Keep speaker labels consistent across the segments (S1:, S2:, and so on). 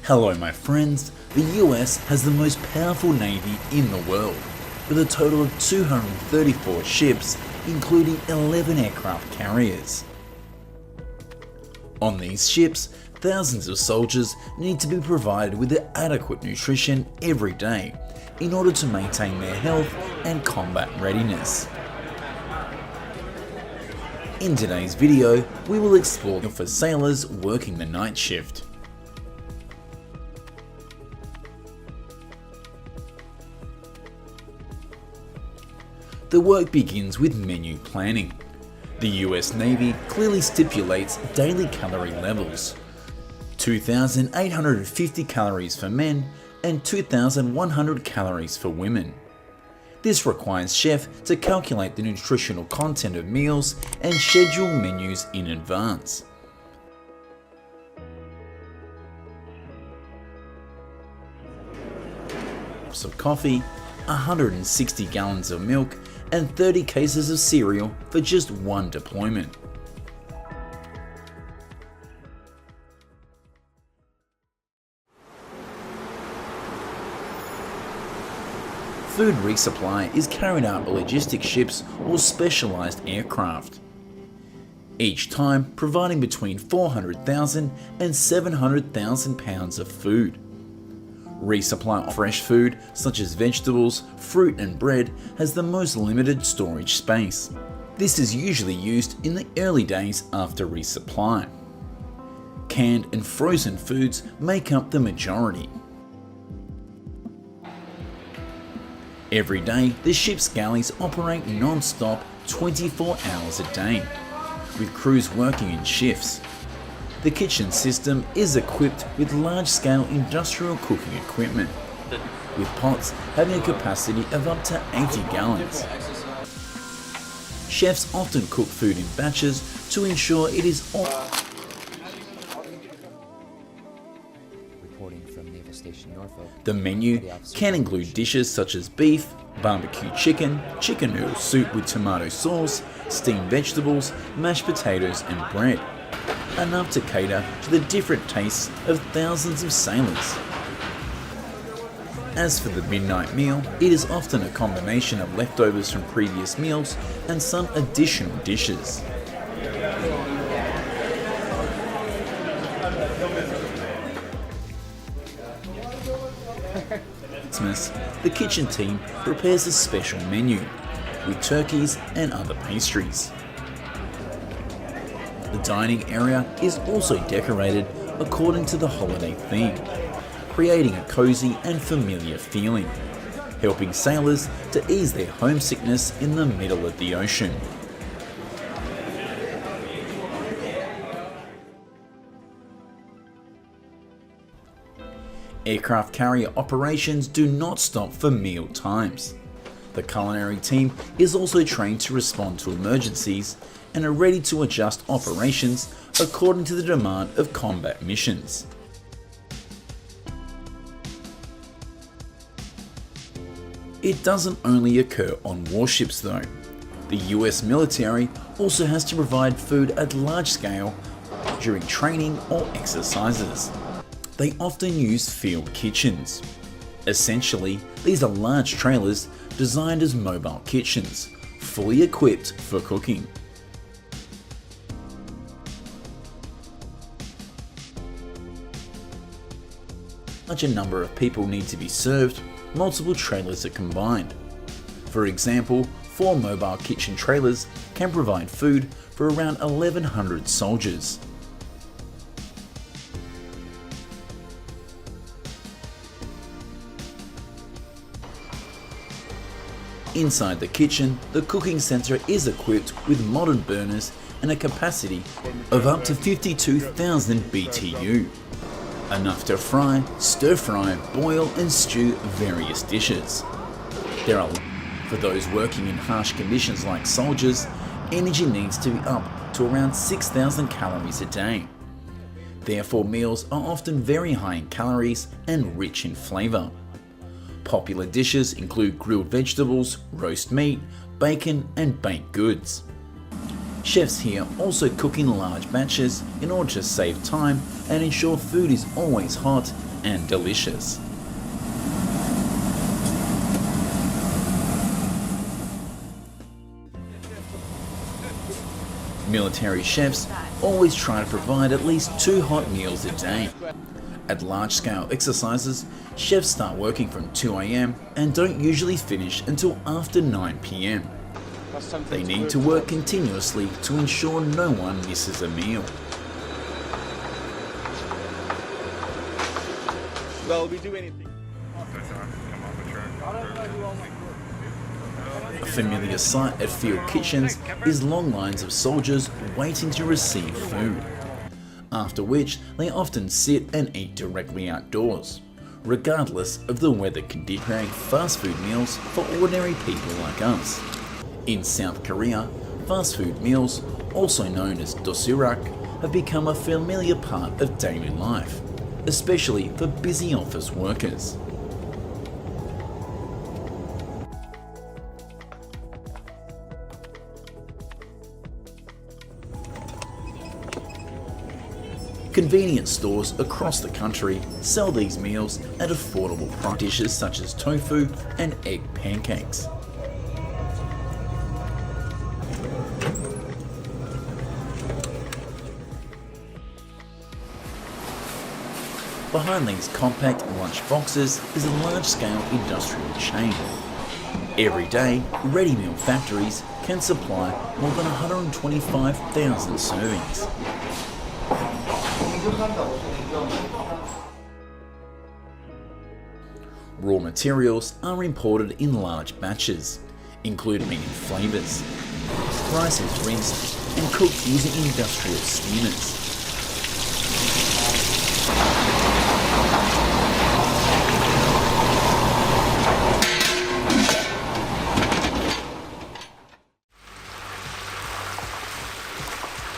S1: Hello my friends, the US has the most powerful navy in the world, with a total of 234 ships, including 11 aircraft carriers. On these ships, thousands of soldiers need to be provided with adequate nutrition every day in order to maintain their health and combat readiness. In today's video, we will explore for sailors working the night shift. The work begins with menu planning. The US Navy clearly stipulates daily calorie levels: 2,850 calories for men and 2,100 calories for women. This requires chefs to calculate the nutritional content of meals and schedule menus in advance. Cups of coffee, 160 gallons of milk, and 30 cases of cereal for just one deployment. Food resupply is carried out by logistic ships or specialized aircraft, each time providing between 400,000 and 700,000 pounds of food. Resupply of fresh food such as vegetables, fruit and bread has the most limited storage space. This is usually used in the early days after resupply. Canned and frozen foods make up the majority. Every day, the ship's galleys operate non-stop 24 hours a day, with crews working in shifts. The kitchen system is equipped with large-scale industrial cooking equipment, with pots having a capacity of up to 80 gallons. Chefs often cook food in batches to ensure it is all. The menu can include dishes such as beef, barbecue chicken, chicken noodle soup with tomato sauce, steamed vegetables, mashed potatoes and bread, enough to cater to the different tastes of thousands of sailors. As for the midnight meal, it is often a combination of leftovers from previous meals and some additional dishes. The kitchen team prepares a special menu with turkeys and other pastries. The dining area is also decorated according to the holiday theme, creating a cozy and familiar feeling, helping sailors to ease their homesickness in the middle of the ocean. Aircraft carrier operations do not stop for meal times. The culinary team is also trained to respond to emergencies and are ready to adjust operations according to the demand of combat missions. It doesn't only occur on warships though. The US military also has to provide food at large scale during training or exercises. They often use field kitchens. Essentially, these are large trailers designed as mobile kitchens, fully equipped for cooking. Such a number of people need to be served, multiple trailers are combined. For example, 4 mobile kitchen trailers can provide food for around 1,100 soldiers. Inside the kitchen, the cooking center is equipped with modern burners and a capacity of up to 52,000 BTU, enough to fry, stir fry, boil and stew various dishes. For those working in harsh conditions like soldiers, energy needs to be up to around 6,000 calories a day. Therefore, meals are often very high in calories and rich in flavor. Popular dishes include grilled vegetables, roast meat, bacon and baked goods. Chefs here also cook in large batches in order to save time and ensure food is always hot and delicious. Military chefs always try to provide at least 2 hot meals a day. At large-scale exercises, chefs start working from 2 AM and don't usually finish until after 9 PM. They need to work continuously to ensure no one misses a meal.
S2: Well, we do anything.
S1: A familiar sight at field kitchens is long lines of soldiers waiting to receive food, after which they often sit and eat directly outdoors, regardless of the weather conditions. Preparing fast food meals for ordinary people like us. In South Korea, fast food meals, also known as dosurak, have become a familiar part of daily life, especially for busy office workers. Convenience stores across the country sell these meals at affordable dishes such as tofu and egg pancakes. Behind these compact lunch boxes is a large-scale industrial chain. Every day, ready meal factories can supply more than 125,000 servings. Raw materials are imported in large batches, including flavors. Rice is rinsed and cooked using industrial steamers.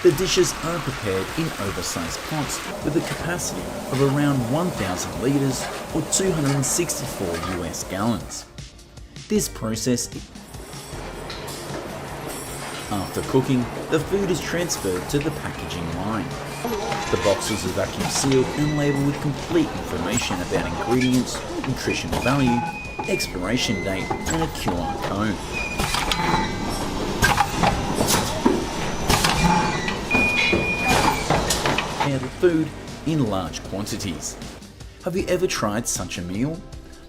S1: The dishes are prepared in oversized pots with a capacity of around 1,000 litres or 264 US gallons. This process, after cooking, the food is transferred to the packaging line. The boxes are vacuum sealed and labelled with complete information about ingredients, nutritional value, expiration date and a QR code. The food in large quantities. Have you ever tried such a meal?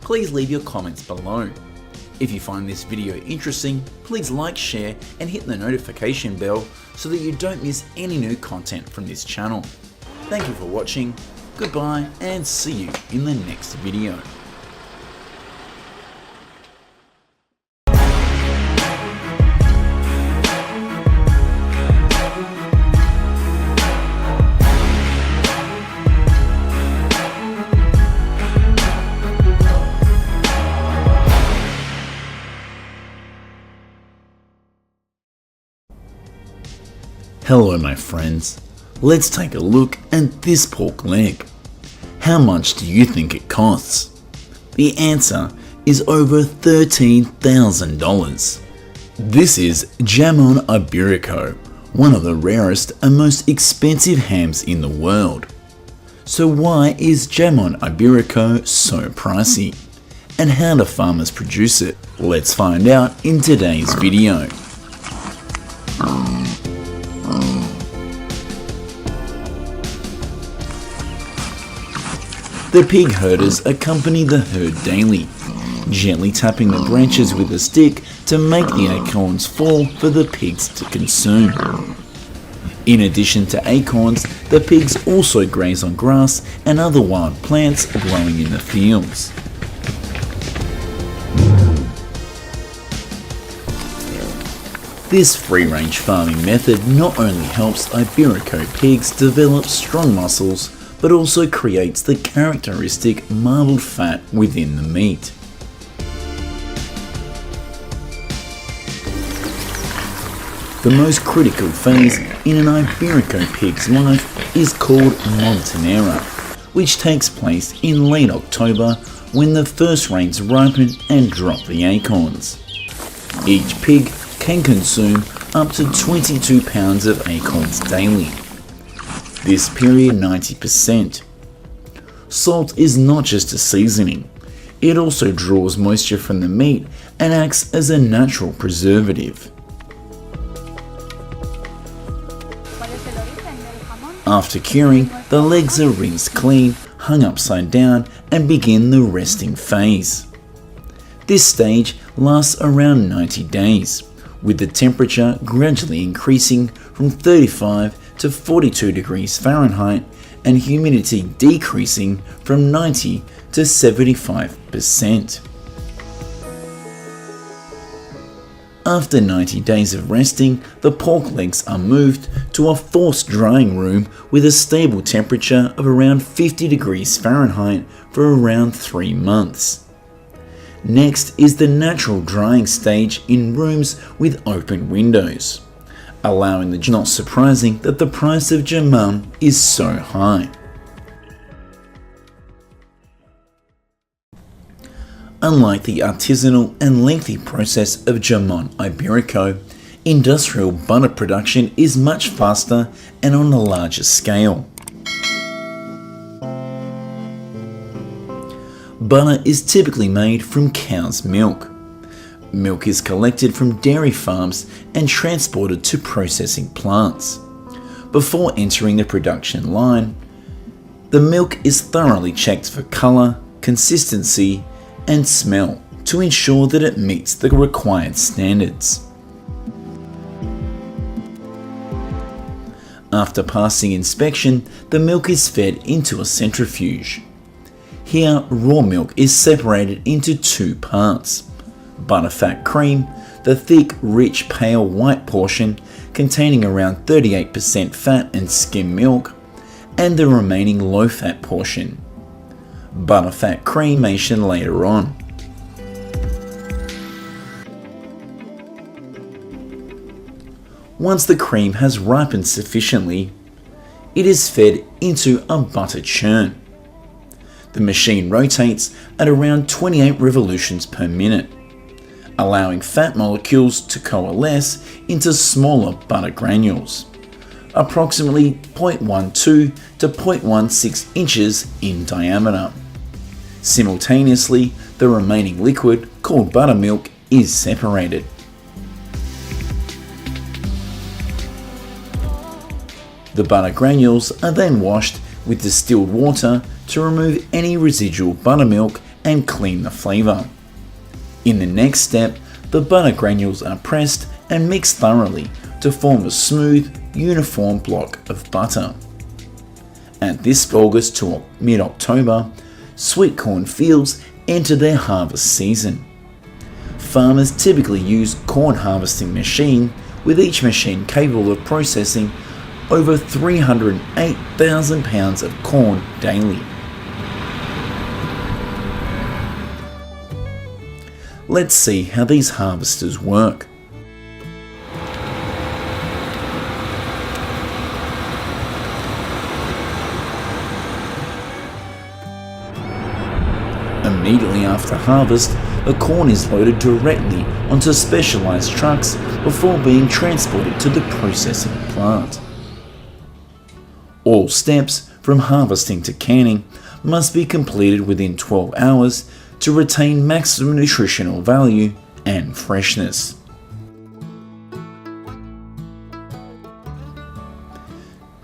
S1: Please leave your comments below. If you find this video interesting, please like, share and hit the notification bell so that you don't miss any new content from this channel. Thank you for watching, goodbye and see you in the next video. Hello my friends, let's take a look at this pork leg. How much do you think it costs? The answer is over $13,000. This is Jamon Iberico, one of the rarest and most expensive hams in the world. So why is Jamon Iberico so pricey? And how do farmers produce it? Let's find out in today's video. The pig herders accompany the herd daily, gently tapping the branches with a stick to make the acorns fall for the pigs to consume. In addition to acorns, the pigs also graze on grass and other wild plants growing in the fields. This free-range farming method not only helps Iberico pigs develop strong muscles, but also creates the characteristic marbled fat within the meat. The most critical phase in an Iberico pig's life is called Montanera, which takes place in late October when the first rains ripen and drop the acorns. Each pig can consume up to 22 pounds of acorns daily. This period 90%. Salt is not just a seasoning. It also draws moisture from the meat and acts as a natural preservative. After curing, the legs are rinsed clean, hung upside down, and begin the resting phase. This stage lasts around 90 days, with the temperature gradually increasing from 35 to 42 degrees Fahrenheit and humidity decreasing from 90 to 75%. After 90 days of resting, the pork legs are moved to a forced drying room with a stable temperature of around 50 degrees Fahrenheit for around 3 months. Next is the natural drying stage in rooms with open windows, allowing the... Not surprising that the price of jamon is so high. Unlike the artisanal and lengthy process of jamon iberico, industrial butter production is much faster and on a larger scale. Butter is typically made from cow's milk. Milk is collected from dairy farms and transported to processing plants. Before entering the production line, the milk is thoroughly checked for colour, consistency, and smell to ensure that it meets the required standards. After passing inspection, the milk is fed into a centrifuge. Here, raw milk is separated into 2 parts: butterfat cream, the thick, rich, pale white portion containing around 38% fat and skim milk, and the remaining low-fat portion. Butterfat cremation later on. Once the cream has ripened sufficiently, it is fed into a butter churn. The machine rotates at around 28 revolutions per minute, allowing fat molecules to coalesce into smaller butter granules, approximately 0.12 to 0.16 inches in diameter. Simultaneously, the remaining liquid, called buttermilk, is separated. The butter granules are then washed with distilled water to remove any residual buttermilk and clean the flavour. In the next step, the butter granules are pressed and mixed thoroughly to form a smooth, uniform block of butter. At this August to mid-October, sweet corn fields enter their harvest season. Farmers typically use corn harvesting machine, with each machine capable of processing over 308,000 pounds of corn daily. Let's see how these harvesters work. Immediately after harvest, the corn is loaded directly onto specialized trucks before being transported to the processing plant. All steps, from harvesting to canning, must be completed within 12 hours to retain maximum nutritional value and freshness.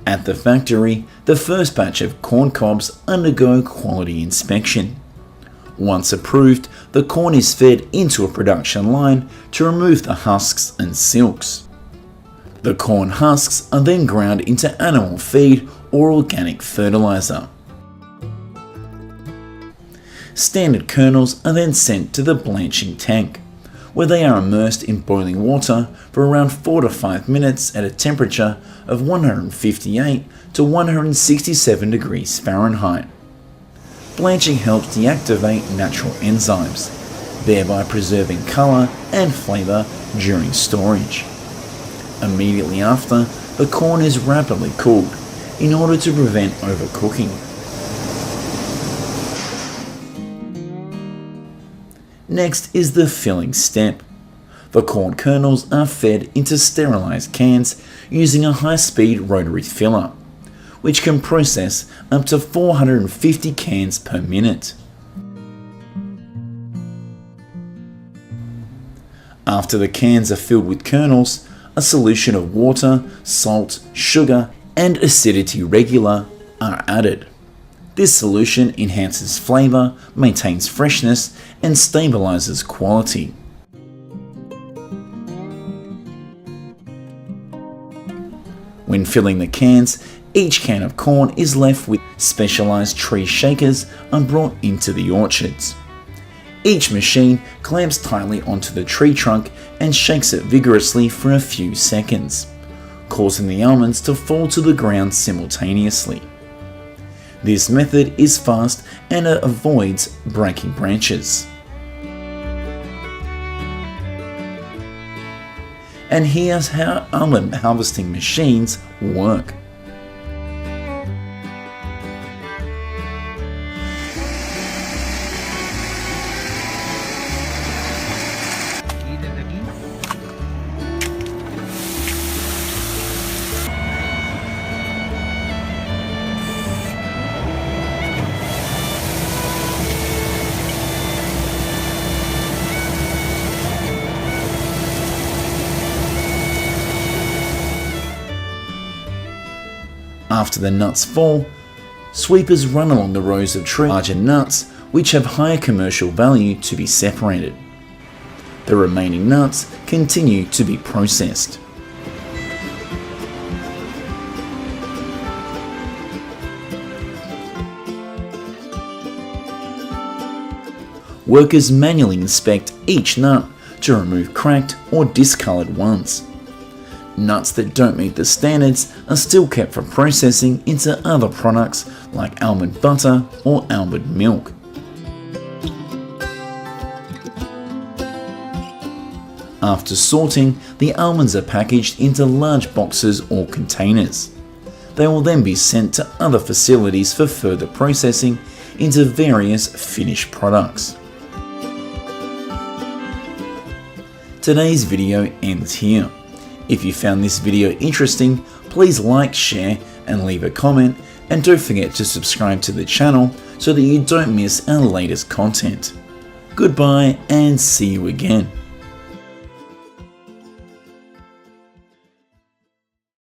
S1: At the factory, the first batch of corn cobs undergo quality inspection. Once approved, the corn is fed into a production line to remove the husks and silks. The corn husks are then ground into animal feed or organic fertilizer. Standard kernels are then sent to the blanching tank, where they are immersed in boiling water for around 4 to 5 minutes at a temperature of 158 to 167 degrees Fahrenheit. Blanching helps deactivate natural enzymes, thereby preserving colour and flavour during storage. Immediately after, the corn is rapidly cooled in order to prevent overcooking. Next is the filling step. The corn kernels are fed into sterilized cans using a high-speed rotary filler, which can process up to 450 cans per minute. After the cans are filled with kernels, a solution of water, salt, sugar, and acidity regular are added. This solution enhances flavour, maintains freshness, and stabilizes quality. When filling the cans, each can of corn is left with specialized tree shakers and brought into the orchards. Each machine clamps tightly onto the tree trunk and shakes it vigorously for a few seconds, causing the almonds to fall to the ground simultaneously. This method is fast and it avoids breaking branches. And here's how almond harvesting machines work. After the nuts fall, sweepers run along the rows of larger nuts which have higher commercial value to be separated. The remaining nuts continue to be processed. Workers manually inspect each nut to remove cracked or discoloured ones. Nuts that don't meet the standards are still kept for processing into other products like almond butter or almond milk. After sorting, the almonds are packaged into large boxes or containers. They will then be sent to other facilities for further processing into various finished products. Today's video ends here. If you found this video interesting, please like, share and leave a comment, and don't forget to subscribe to the channel so that you don't miss our latest content. Goodbye and see you again.